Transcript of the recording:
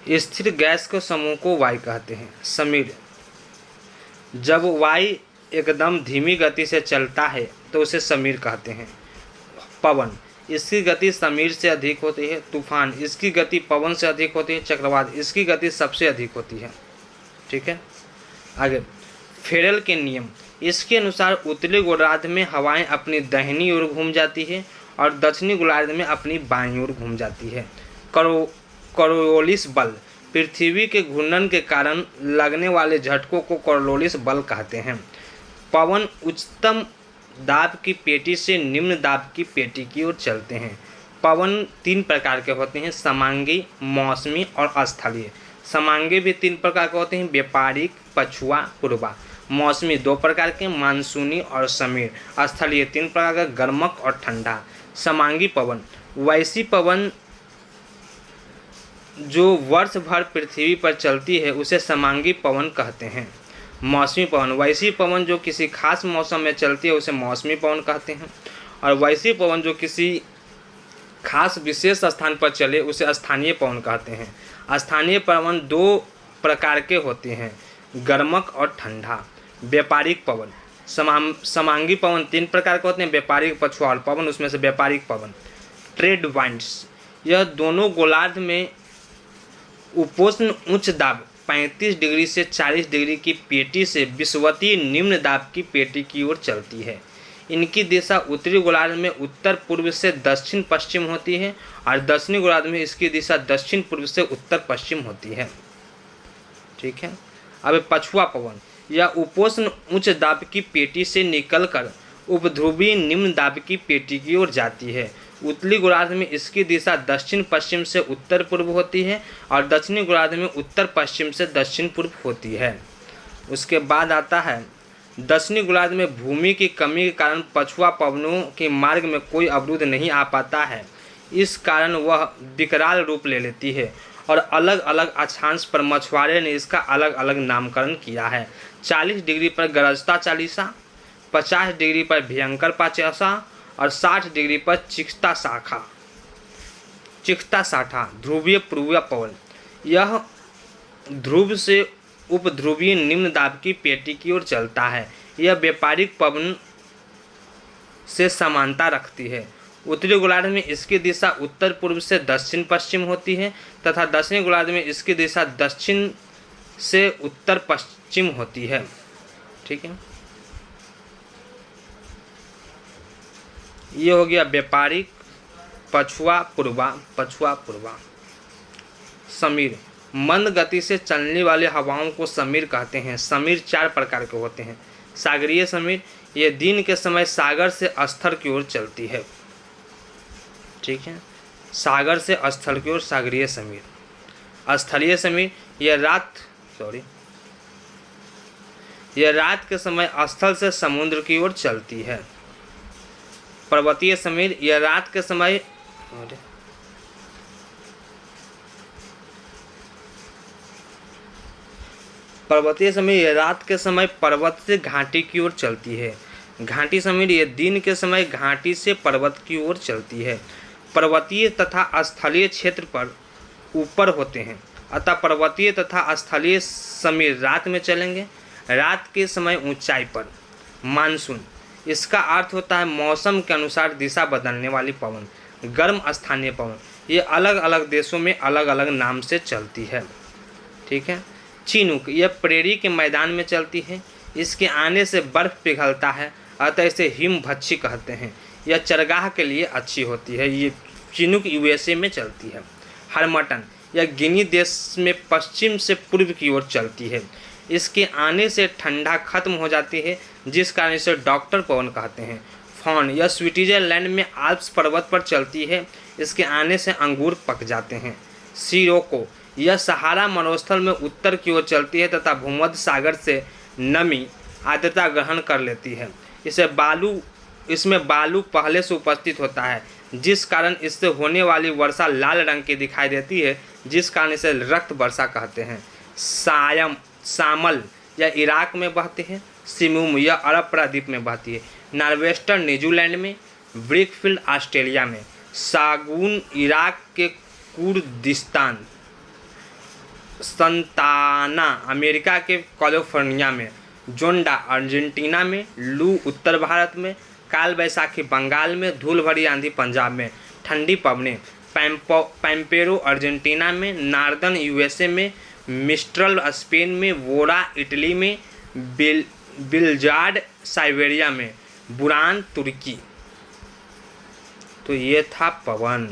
स्थिर गैस के समूह को वायु कहते हैं। समीर, जब वायु एकदम धीमी गति से चलता है तो उसे समीर कहते हैं। पवन, इसकी गति समीर से अधिक होती है। तूफान, इसकी गति पवन से अधिक होती है। चक्रवात, इसकी गति सबसे अधिक होती है। ठीक है, आगे फेरेल के नियम, इसके अनुसार उत्तरी गोलार्ध में हवाएं अपनी दाहिनी ओर घूम जाती है और दक्षिणी गोलार्ध में अपनी बाईं ओर घूम जाती है। कोरियोलिस बल, पृथ्वी के घूर्णन के कारण लगने वाले झटकों को कोरियोलिस बल कहते हैं। पवन उच्चतम दाब की पेटी से निम्न दाब की पेटी की ओर चलते हैं। पवन 3 प्रकार के होते हैं, समांगी, मौसमी और स्थलीय। समांगी भी 3 प्रकार के होते हैं, व्यापारिक, पछुआ, पूर्वा। मौसमी 2 प्रकार के, मानसूनी और समीर। स्थलीय 3 प्रकार का, गर्मक और ठंडा। समांगी पवन, वैसी पवन जो वर्ष भर पृथ्वी पर चलती है उसे समांगी पवन कहते हैं। मौसमी पवन, वैसी पवन जो किसी खास मौसम में चलती है उसे मौसमी पवन कहते हैं। और वैसी पवन जो किसी खास विशेष स्थान पर चले उसे स्थानीय पवन कहते हैं। स्थानीय पवन 2 प्रकार के होते हैं, गर्मक और ठंडा। व्यापारिक पवन, समांगी पवन 3 प्रकार के होते हैं, व्यापारिक, पछुआ और पवन। उसमें से व्यापारिक पवन। ट्रेड वाइंड्स, यह दोनों गोलार्ध में उपोष्ण उच्च दाब 35 डिग्री से 40 डिग्री की पेटी से विषुवतीय निम्न दाब की पेटी की ओर चलती है। इनकी दिशा उत्तरी गोलार्ध में उत्तर पूर्व से दक्षिण पश्चिम होती है और दक्षिणी गोलार्ध में इसकी दिशा दक्षिण पूर्व से उत्तर पश्चिम होती है। ठीक है, अब पछुआ पवन, यह उपोष्ण उच्च दाब की पेटी से निकलकर उपध्रुवीय निम्न दाब की पेटी की ओर जाती है। उत्तरी गोलार्ध में इसकी दिशा दक्षिण पश्चिम से उत्तर पूर्व होती है और दक्षिणी गोलार्ध में उत्तर पश्चिम से दक्षिण पूर्व होती है। उसके बाद आता है दक्षिणी गोलार्ध में भूमि की कमी के कारण पछुआ पवनों के मार्ग में कोई अवरुद्ध नहीं आ पाता है। इस कारण वह विकराल रूप ले लेती है और अलग अलग अक्षांश पर मछुआरे ने इसका अलग अलग नामकरण किया है। 40 डिग्री पर गरजता चालीसा, 50 डिग्री पर भयंकर पाचासा और 60 डिग्री पर चिख्ता साठा। ध्रुवीय पूर्वीय पवन, यह ध्रुव से उपध्रुवीय निम्न दाब की पेटी की ओर चलता है। यह व्यापारिक पवन से समानता रखती है। उत्तरी गोलार्ध में इसकी दिशा उत्तर पूर्व से दक्षिण पश्चिम होती है तथा दक्षिणी गोलार्ध में इसकी दिशा दक्षिण से उत्तर पश्चिम होती है। ठीक है, ये हो गया व्यापारिक, पछुआ पूर्वा। समीर, मंद गति से चलने वाले हवाओं को समीर कहते हैं। समीर 4 प्रकार के होते हैं। सागरीय समीर, ये दिन के समय सागर से स्थल की ओर चलती है। ठीक है, सागर से स्थल की ओर सागरीय समीर। स्थलीय समीर, यह रात के समय स्थल से समुद्र की ओर चलती है। पर्वतीय समीर, यह रात के समय पर्वत से घाटी की ओर चलती है। घाटी समीर, यह दिन के समय घाटी से पर्वत की ओर चलती है। पर्वतीय तथा स्थलीय क्षेत्र पर ऊपर होते हैं, अतः पर्वतीय तथा स्थलीय समीर रात में चलेंगे, रात के समय ऊंचाई पर। मानसून, इसका अर्थ होता है मौसम के अनुसार दिशा बदलने वाली पवन। गर्म स्थानीय पवन, ये अलग अलग देशों में अलग अलग नाम से चलती है। ठीक है, चिनूक, यह प्रेरी के मैदान में चलती है। इसके आने से बर्फ पिघलता है, अतः इसे हिमभक्षी कहते हैं। यह चरगाह के लिए अच्छी होती है। ये चिनूक यूएसए में चलती है। हरमटन, यह गिनी देश में पश्चिम से पूर्व की ओर चलती है। इसके आने से ठंडा खत्म हो जाती है, जिस कारण इसे डॉक्टर पवन कहते हैं। फॉन, यह स्विट्जरलैंड में आल्प्स पर्वत पर चलती है। इसके आने से अंगूर पक जाते हैं। सिरोको, यह सहारा मरुस्थल में उत्तर की ओर चलती है तथा भूमध्य सागर से नमी आर्द्रता ग्रहण कर लेती है। इसमें बालू पहले से उपस्थित होता है, जिस कारण इससे होने वाली वर्षा लाल रंग की दिखाई देती है, जिस कारण इसे रक्त वर्षा कहते हैं। सामल, यह इराक में बहती है। सिमुम, यह अरब प्रायद्वीप में बहती है। नॉर्वेस्टर्न न्यूजीलैंड में। ब्रिकफील्ड ऑस्ट्रेलिया में। सागून, इराक के कुर्दिस्तान संताना अमेरिका के कैलिफोर्निया में, जोंडा अर्जेंटीना में, लू उत्तर भारत में, काल बैसाखी बंगाल में, धूल भरी आंधी पंजाब में। ठंडी पवनें पैम्पेरो अर्जेंटीना में, नार्दर्न यूएसए में, मिस्ट्रल स्पेन में, वोरा इटली में, बिलजार्ड साइबेरिया में, बुरान तुर्की। तो ये था पवन।